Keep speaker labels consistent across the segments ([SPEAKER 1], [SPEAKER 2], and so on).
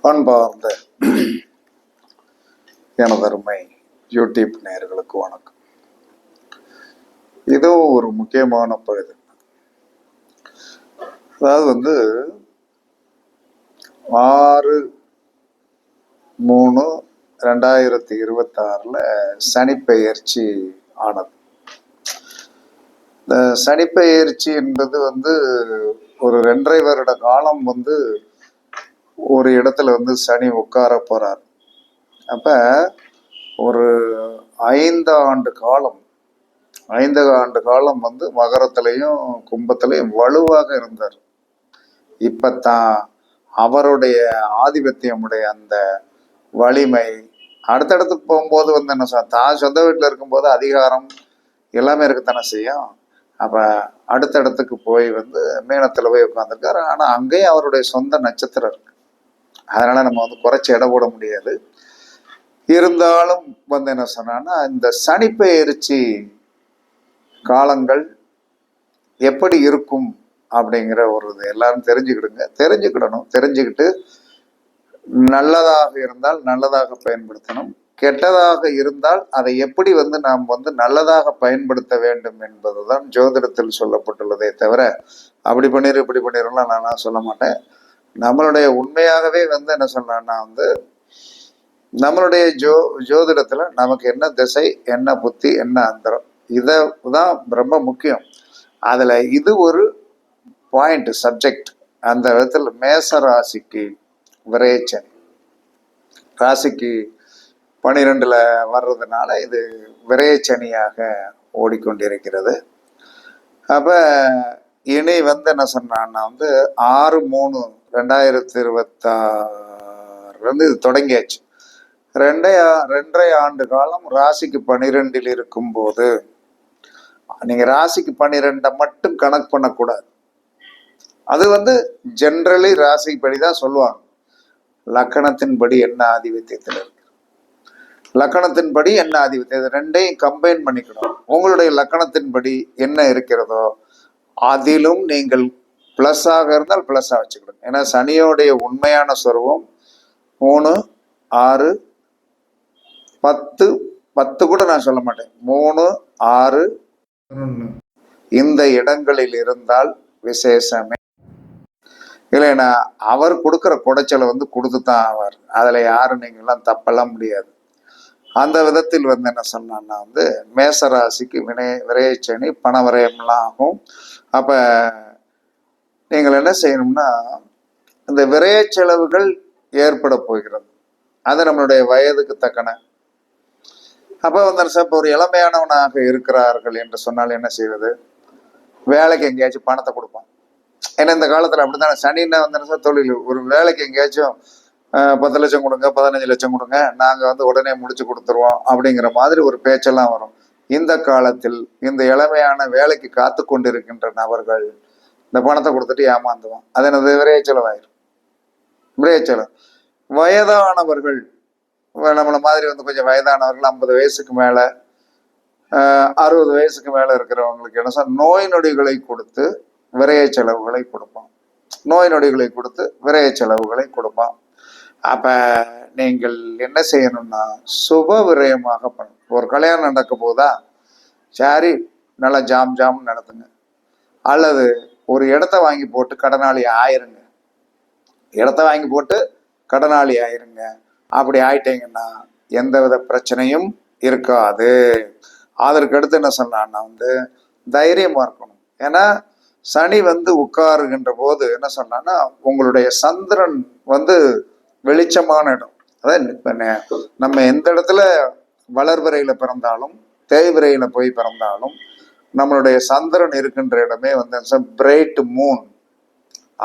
[SPEAKER 1] அன்பார்ந்த எனதருமை யூடியூப் நேயர்களுக்கு வணக்கம். இதுவும் ஒரு முக்கியமான பகுதி. அதாவது 6/3/2026 சனிப்பெயர்ச்சி ஆனது. இந்த சனிப்பெயர்ச்சி என்பது ஒரு 2.5 வருட காலம் ஒரு இடத்துல சனி உட்கார போறார். அப்ப ஒரு 5 ஆண்டு காலம் மகரத்திலையும் கும்பத்திலையும் வலுவாக இருந்தார். இப்பத்தான் அவருடைய ஆதிபத்தியமுடைய அந்த வலிமை அடுத்தடுத்து போகும்போது என்ன தான் சொந்த வீட்டில் இருக்கும்போது அதிகாரம் எல்லாமே இருக்கத்தானே செய்யும். அப்ப அடுத்தடுத்துக்கு போய் மீனத்துல போய் உட்காந்துருக்காரு. ஆனா அங்கேயும் அவருடைய சொந்த நட்சத்திரம் இருக்கு. அதனால நம்ம குறைச்சி எடை போட முடியாது. இருந்தாலும் என்ன சொன்னா, இந்த சனிப்பெயர்ச்சி காலங்கள் எப்படி இருக்கும் அப்படிங்கிற ஒரு இது எல்லாரும் தெரிஞ்சுக்கிட்டு நல்லதாக இருந்தால் நல்லதாக பயன்படுத்தணும், கெட்டதாக இருந்தால் அதை எப்படி நாம் நல்லதாக பயன்படுத்த வேண்டும் என்பதுதான் ஜோதிடத்தில் சொல்லப்பட்டுள்ளதே தவிர அப்படி பண்ணிரு இப்படி பண்ணிடலாம் நான் சொல்ல மாட்டேன். நம்மளுடைய உண்மையாகவே என்ன சொன்னா நம்மளுடைய ஜோதிடத்துல நமக்கு என்ன திசை, என்ன புத்தி, என்ன அந்தரம், இதான் ரொம்ப முக்கியம். அதுல இது ஒரு பாயிண்ட், சப்ஜெக்ட். அந்த விதத்தில் மேச ராசிக்கு விரைச்சனி ராசிக்கு 12ல் வர்றதுனால இது விரைச்சனியாக ஓடிக்கொண்டிருக்கிறது. அப்ப இனி என்ன சொன்னான்னா 6/3/2026 இது தொடங்கியாச்சு. 2.5 ஆண்டு காலம் ராசிக்கு 12ல் இருக்கும்போது நீங்க ராசிக்கு 12 மட்டும் கணக்கு பண்ணக்கூடாது. அது ஜென்ரலி ராசிப்படிதான் சொல்லுவாங்க. லக்கணத்தின்படி என்ன ஆதிபத்தியத்தில் இருக்கு, லக்கணத்தின்படி என்ன ஆதிபத்தியம், ரெண்டையும் கம்பைன் பண்ணிக்கணும். உங்களுடைய லக்கணத்தின்படி என்ன இருக்கிறதோ அதிலும் நீங்கள் பிளஸ்ஸாக இருந்தால் பிளஸ்ஸாக வச்சுக்கணும். ஏன்னா சனியோடைய உண்மையான சொருவம் 3, 6, 10 கூட நான் சொல்ல மாட்டேன், 3, 6, 11 இந்த இடங்களில் இருந்தால் விசேஷமே. இல்லைன்னா அவர் கொடுக்குற குடைச்சலை கொடுத்துதான் ஆவார். அதுல யாரும் நீங்களாம் தப்பெல்லாம் முடியாது. அந்த விதத்தில் என்ன சொன்னான்னா மேசராசிக்கு விரைச்சனி பண விரயம்லாம் ஆகும். அப்ப நீங்கள் என்ன செய்யணும்னா, இந்த விரய செலவுகள் ஏற்பட போகிறது. அது நம்மளுடைய வயதுக்கு தக்கன. அப்ப இப்போ ஒரு இளமையானவனாக இருக்கிறார்கள் என்று சொன்னால் என்ன செய்வது, வேலைக்கு எங்கேயாச்சும் பணத்தை கொடுப்பான். ஏன்னா இந்த காலத்துல அப்படித்தானே. சனின்னா தொழில், ஒரு வேலைக்கு எங்கேயாச்சும் 10 லட்சம் கொடுங்க, 15 லட்சம் கொடுங்க, நாங்க உடனே முடிச்சு கொடுத்துருவோம் அப்படிங்கிற மாதிரி ஒரு பேச்செல்லாம் வரும். இந்த காலத்தில் இந்த இளமையான வேலைக்கு காத்து கொண்டிருக்கின்ற நபர்கள் இந்த பணத்தை கொடுத்துட்டு ஏமாந்துவான். அது என்னது, விரைய செலவாயிரும். விரைய செலவு. வயதானவர்கள், நம்மள மாதிரி கொஞ்சம் வயதானவர்கள், 50 வயசுக்கு மேல 60 வயசுக்கு மேல இருக்கிறவங்களுக்கு என்ன நோய் நொடிகளை கொடுத்து விரைய செலவுகளை கொடுப்பான். நோய் நொடிகளை கொடுத்து விரைய செலவுகளை கொடுப்பான். அப்ப நீங்கள் என்ன செய்யணும்னா, சுப விரயமாக பண்ணணும். ஒரு கல்யாணம் நடக்க போதா, சரி நல்லா ஜாம் நடத்துங்க. அல்லது ஒரு இடத்த வாங்கி போட்டு கடனாளி ஆயிருங்க. அப்படி ஆயிட்டீங்கன்னா எந்தவித பிரச்சனையும் இருக்காது. அதற்கு அடுத்து என்ன சொன்னான்னா தைரியமா இருக்கணும். ஏன்னா சனி உட்காருகின்ற போது என்ன சொன்னான்னா, உங்களுடைய சந்திரன் வெளிச்சமான இடம். அதாவது நம்ம எந்த இடத்துல வளர்பிறையில பிறந்தாலும் தேய்பிறையில போய் பிறந்தாலும் நம்மளுடைய சந்திரன் இருக்கின்ற இடமே பிரைட் மூன்,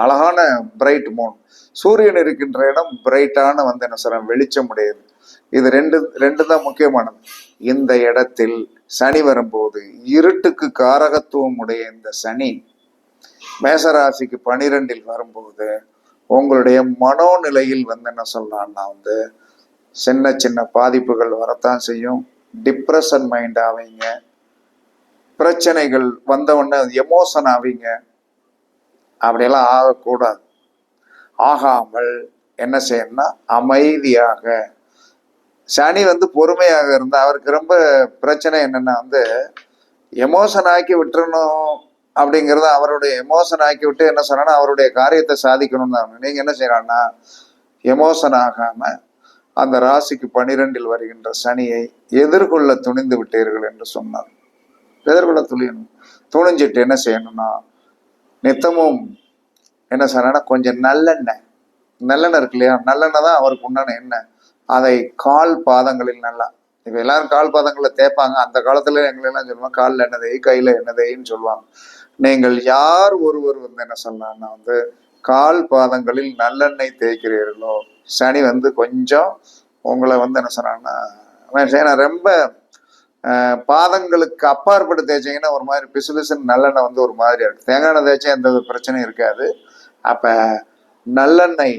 [SPEAKER 1] அழகான பிரைட் மூன். சூரியன் இருக்கின்ற இடம் பிரைட்டான என்ன சொல்ற வெளிச்சம் உடையது. இது ரெண்டு தான் முக்கியமானது. இந்த இடத்தில் சனி வரும்போது இருட்டுக்கு காரகத்துவம் உடைய இந்த சனி மேசராசிக்கு 12ல் வரும்போது உங்களுடைய மனோநிலையில் என்ன சொல்லலாம்னா சின்ன பாதிப்புகள் வரத்தான் செய்யும். டிப்ரெஷன் மைண்ட் ஆவீங்க. பிரச்சனைகள் வந்தவுடனே எமோஷன் ஆவீங்க. அப்படியெல்லாம் ஆகக்கூடாது. ஆகாமல் என்ன செய்யணும்னா அமைதியாக, சனி வந்து பொறுமையாக இருந்தா அவருக்கு ரொம்ப பிரச்சனை என்னன்னா வந்து எமோஷன் ஆக்கி விட்டுறணும் அப்படிங்கிறத, அவருடைய எமோஷன் ஆக்கி விட்டு என்ன சொன்னா அவருடைய காரியத்தை சாதிக்கணும் தான். நீங்க என்ன செய்யறான்னா எமோஷன் ஆகாம அந்த ராசிக்கு 12 வருகின்ற சனியை எதிர்கொள்ள துணிந்து விட்டீர்கள் என்று சொன்னார். எதிர்கொள்ள துணிஞ்சிட்டு என்ன செய்யணும்னா நித்தமும் என்ன சொன்னா கொஞ்சம் நல்லெண்ணெய் இருக்கு இல்லையா, நல்லெண்ணெய் தான் அவருக்கு உண்டான எண்ணெய். அதை கால் பாதங்களில் நல்லா, இப்ப எல்லாரும் கால் பாதங்களில் தேய்ப்பாங்க. அந்த காலத்துல எங்களெல்லாம் சொல்லுவாங்க காலில் எண்ணெய் தேய் கையில எண்ணெய் தேயின்னு சொல்லுவாங்க. நீங்கள் யார் ஒருவர் வந்து என்ன சொல்லலாம்னா வந்து கால் பாதங்களில் நல்லெண்ணெய் தேய்க்கிறீர்களோ சனி வந்து கொஞ்சம் உங்களை வந்து என்ன சொன்னாங்கன்னா ரொம்ப பாதங்களுக்கு அப்பாற்பட்டு தேய்ச்சிங்கன்னா ஒரு மாதிரி பிசு பிசுன்னு நல்லெண்ணெய் வந்து ஒரு மாதிரி இருக்கு. தேங்காய் எண்ணெய் தேய்ச்சா எந்த பிரச்சனையும் இருக்காது. அப்ப நல்லெண்ணெய்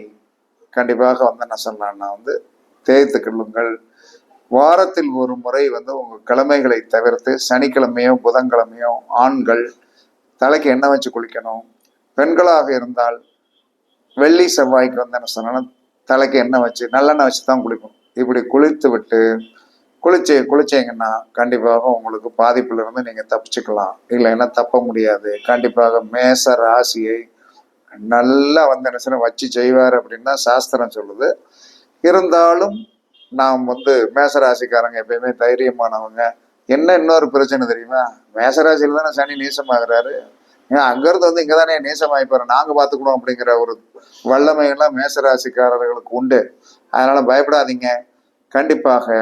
[SPEAKER 1] கண்டிப்பாக வந்து என்ன சொல்லலாம்னா வந்து தேய்த்து கொள்ளுங்கள். வாரத்தில் ஒரு முறை வந்து உங்க கிழமைகளை தவிர்த்து சனிக்கிழமையோ புதன்கிழமையோ ஆண்கள் தலைக்கு எண்ணெய் வச்சு குளிக்கணும். பெண்களாக இருந்தால் வெள்ளி செவ்வாய்க்கு வந்து என்ன சொன்னா தலைக்கு எண்ணெய் வச்சு நல்லெண்ணெய் வச்சு தான் குளிக்கணும். இப்படி குளித்து விட்டு குளிச்சீங்கன்னா கண்டிப்பாக உங்களுக்கு பாதிப்புல இருந்து நீங்க தப்பிச்சுக்கலாம். இல்லைன்னா தப்ப முடியாது. கண்டிப்பாக மேச ராசியை நல்லா வந்து என்ன சொன்ன வச்சு செய்வார் அப்படின்னா சாஸ்திரம் சொல்லுது. இருந்தாலும் நாம் வந்து மேசராசிக்காரங்க எப்பயுமே தைரியமானவங்க. என்ன இன்னொரு பிரச்சனை தெரியுமா, மேசராசியில தானே சனி நீசமாகிறாரு, அங்கிருந்து வந்து இங்கதானே நீசமாயிப்பாரு, நாங்க பாத்துக்கணும் அப்படிங்கிற ஒரு வல்லமையெல்லாம் மேசராசிக்காரர்களுக்கு உண்டு. அதனால பயப்படாதீங்க. கண்டிப்பாக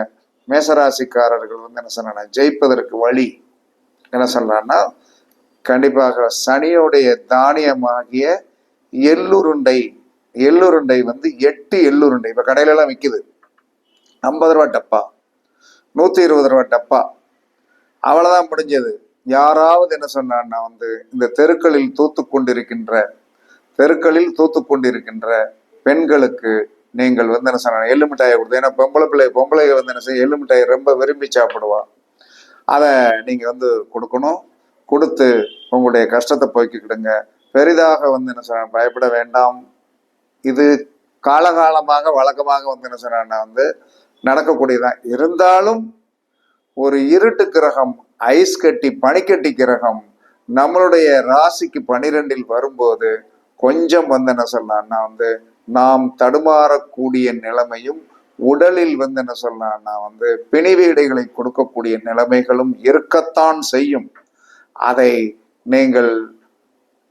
[SPEAKER 1] மேசராசிக்காரர்கள் வந்து என்ன சொன்னா ஜெயிப்பதற்கு வழி என்ன சொல்றான்னா கண்டிப்பாக சனியோடைய தானியமாகிய எள்ளுருண்டை வந்து 8 எள்ளுருண்டை இப்ப கடையில எல்லாம் விற்குது. 50 ரூபா டப்பா, 120 ரூபா டப்பா, அவ்வளவுதான் முடிஞ்சது. யாராவது என்ன சொன்னான்னா வந்து இந்த தெருக்களில் தூத்து கொண்டிருக்கின்ற பெண்களுக்கு நீங்கள் வந்து என்ன சொன்ன எள்ளு மிட்டாயை கொடுத்து, ஏன்னா பொம்பளை வந்து என்ன செய்ய எள்ளு மிட்டாயை ரொம்ப விரும்பி சாப்பிடுவா. அதை நீங்க வந்து கொடுக்கணும். கொடுத்து உங்களுடைய கஷ்டத்தை போய்க்கிடுங்க. பெரிதாக வந்து என்ன சொன்ன பயப்பட வேண்டாம். இது காலகாலமாக வழக்கமாக வந்து என்ன சொன்னா வந்து நடக்கக்கூடியதான். இருந்தாலும் ஒரு இருட்டு கிரகம், ஐஸ் கட்டி பனிக்கட்டி கிரகம் நம்மளுடைய ராசிக்கு 12 வரும்போது கொஞ்சம் வந்து என்ன சொல்லலாம்னா வந்து நாம் தடுமாறக்கூடிய நிலைமையும் உடலில் வந்து என்ன சொல்லலாம்னா வந்து பிணிவீடைகளை கொடுக்கக்கூடிய நிலைமைகளும் இருக்கத்தான் செய்யும். அதை நீங்கள்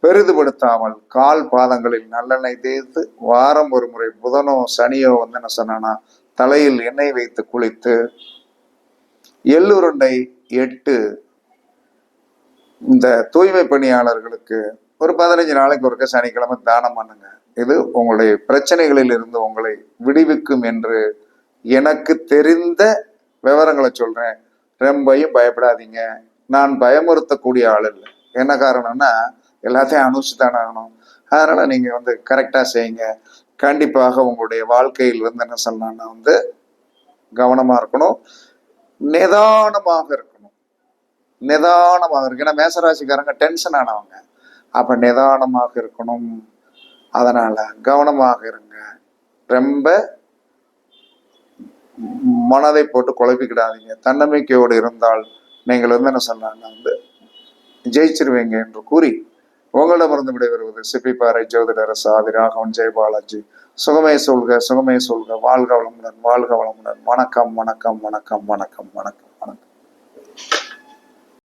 [SPEAKER 1] பெரிதுபடுத்தாமல் கால் பாதங்களில் நல்லெண்ணெய் தேய்த்து வாரம் ஒரு முறை புதனோ சனியோ வந்து என்ன சொன்னா தலையில் எண்ணெய் வைத்து குளித்து எள்ளுருண்டை 8 இந்த தூய்மை பணியாளர்களுக்கு ஒரு 15 நாளைக்கு ஒருக்க சனிக்கிழமை தானம் பண்ணுங்க. இது உங்களுடைய பிரச்சனைகளில் இருந்து உங்களை விடுவிக்கும் என்று எனக்கு தெரிந்த விவரங்களை சொல்றேன். ரொம்பையும் பயப்படாதீங்க. நான் பயமுறுத்தக்கூடிய ஆள் இல்லை. என்ன காரணம்னா எல்லாத்தையும் அனுப்பிச்சுதானே ஆகணும். அதனால நீங்க வந்து கரெக்டா செய்யுங்க. கண்டிப்பாக உங்களுடைய வாழ்க்கையில் வந்து என்ன சொல்லலாம்னா வந்து கவனமா இருக்கணும், நிதானமாக இருக்கணும். ஏன்னா மேசராசிக்காரங்க டென்ஷன் ஆனவங்க. அப்ப நிதானமாக இருக்கணும். அதனால கவனமாக இருங்க. ரொம்ப மனதை போட்டு குழப்பிக்கிடாதீங்க. தன்னம்பிக்கையோடு இருந்தால் நீங்கள் வந்து என்ன சொன்னாங்கன்னா வந்து ஜெயிச்சிருவீங்க என்று கூறி உங்களிடமிருந்து விடைபெறுவது சிப்பிப்பாறை ஜோதிடர் சாதி ராகவன் ஜெயபாலாஜி. சுகமே சொல்க, சுகமே சொல்க. வாழ்க வளமுடன், வாழ்க வளமுடன். வணக்கம், வணக்கம், வணக்கம், வணக்கம், வணக்கம்.